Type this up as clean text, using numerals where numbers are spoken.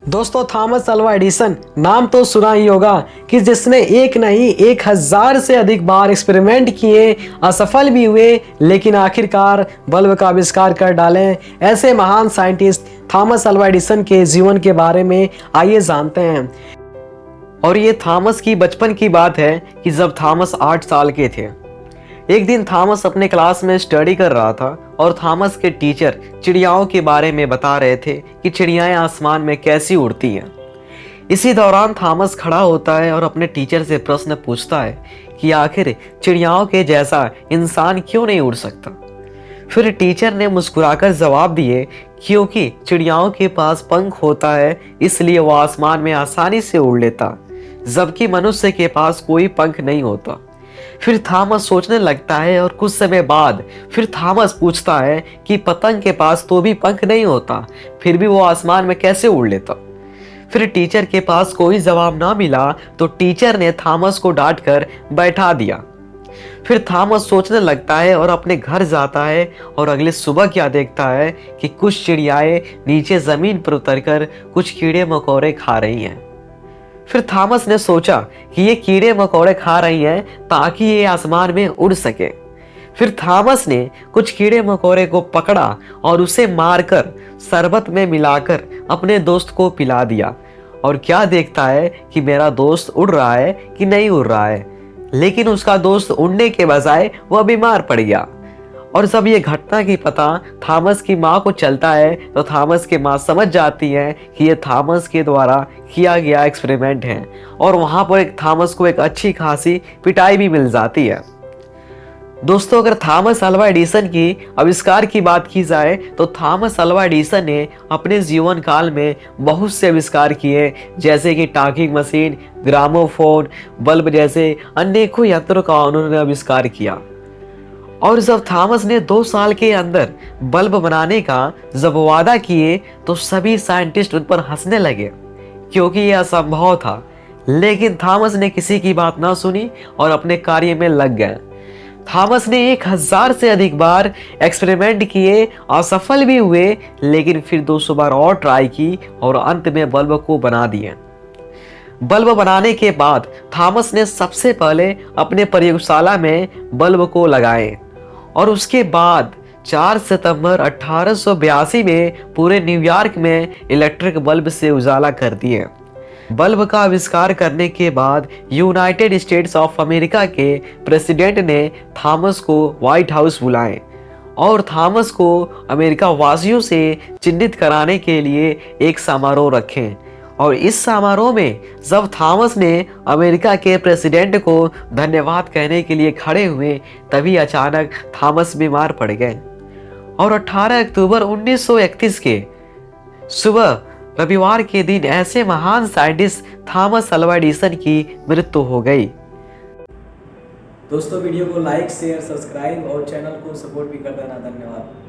दोस्तों, Thomas Alva Edison नाम तो सुना ही होगा कि जिसने एक नहीं 1000 से अधिक बार एक्सपेरिमेंट किए, असफल भी हुए, लेकिन आखिरकार बल्ब का आविष्कार कर डाले। ऐसे महान साइंटिस्ट थॉमस अल्वा एडिसन के जीवन के बारे में आइए जानते हैं। और ये थॉमस की बचपन की बात है कि जब थॉमस 8 साल के थे। एक दिन थॉमस अपने क्लास में स्टडी कर रहा था और थॉमस के टीचर चिड़ियाओं के बारे में बता रहे थे कि चिड़ियाएं आसमान में कैसी उड़ती हैं। इसी दौरान थॉमस खड़ा होता है और अपने टीचर से प्रश्न पूछता है कि आखिर चिड़ियाओं के जैसा इंसान क्यों नहीं उड़ सकता। फिर टीचर ने मुस्कुराकर जवाब दिए, क्योंकि चिड़ियाओं के पास पंख होता है, इसलिए वो आसमान में आसानी से उड़ लेता, जबकि मनुष्य के पास कोई पंख नहीं होता। फिर थॉमस सोचने लगता है और कुछ समय बाद फिर थॉमस पूछता है कि पतंग के पास तो भी पंख नहीं होता, फिर भी वो आसमान में कैसे उड़ लेता। फिर टीचर के पास कोई जवाब ना मिला तो टीचर ने थॉमस को डांट कर बैठा दिया। फिर थॉमस सोचने लगता है और अपने घर जाता है और अगली सुबह क्या देखता है कि कुछ चिड़ियाएं नीचे जमीन पर उतरकर कुछ कीड़े मकोड़े खा रही हैं। फिर थॉमस ने सोचा कि ये कीड़े मकोड़े खा रही हैं ताकि ये आसमान में उड़ सके। फिर थॉमस ने कुछ कीड़े मकोड़े को पकड़ा और उसे मारकर शरबत में मिलाकर अपने दोस्त को पिला दिया। और क्या देखता है कि मेरा दोस्त उड़ रहा है कि नहीं उड़ रहा है, लेकिन उसका दोस्त उड़ने के बजाय वह बीमार पड़ गया। और जब ये घटना की पता थॉमस की माँ को चलता है तो थॉमस की माँ समझ जाती है कि ये थॉमस के द्वारा किया गया एक्सपेरिमेंट है, और वहाँ पर एक थॉमस को एक अच्छी खासी पिटाई भी मिल जाती है। दोस्तों, अगर थॉमस अल्वा एडिसन की आविष्कार की बात की जाए तो थॉमस अल्वा एडिसन ने अपने जीवन काल में बहुत से आविष्कार किए, जैसे कि टाकिंग मशीन, ग्रामोफोन, बल्ब जैसे अनेकों यंत्रों का उन्होंने आविष्कार किया। और जब थॉमस ने 2 साल के अंदर बल्ब बनाने का जब वादा किए तो सभी साइंटिस्ट उन पर हंसने लगे, क्योंकि यह असंभव था। लेकिन थॉमस ने किसी की बात ना सुनी और अपने कार्य में लग गए। थॉमस ने 1000 से अधिक बार एक्सपेरिमेंट किए, असफल भी हुए, लेकिन फिर 200 बार और ट्राई की और अंत में बल्ब को बना दिए। बल्ब बनाने के बाद थॉमस ने सबसे पहले अपने प्रयोगशाला में बल्ब को लगाए और उसके बाद 4 सितंबर 1882 में पूरे न्यूयॉर्क में इलेक्ट्रिक बल्ब से उजाला कर दिए। बल्ब का आविष्कार करने के बाद यूनाइटेड स्टेट्स ऑफ अमेरिका के प्रेसिडेंट ने थॉमस को व्हाइट हाउस बुलाए और थॉमस को अमेरिका वासियों से चिन्हित कराने के लिए एक समारोह रखें। और इस समारोह में जब थॉमस ने अमेरिका के प्रेसिडेंट को धन्यवाद कहने के लिए खड़े हुए, तभी अचानक थॉमस बीमार पड़ गए और 18 अक्टूबर 1931 के सुबह रविवार के दिन ऐसे महान साइंटिस्ट थॉमस अल्वा एडिसन की मृत्यु हो गई। दोस्तों, वीडियो को लाइक, शेयर, सब्सक्राइब और चैनल को सपोर्ट भी कर देना। धन्यवाद।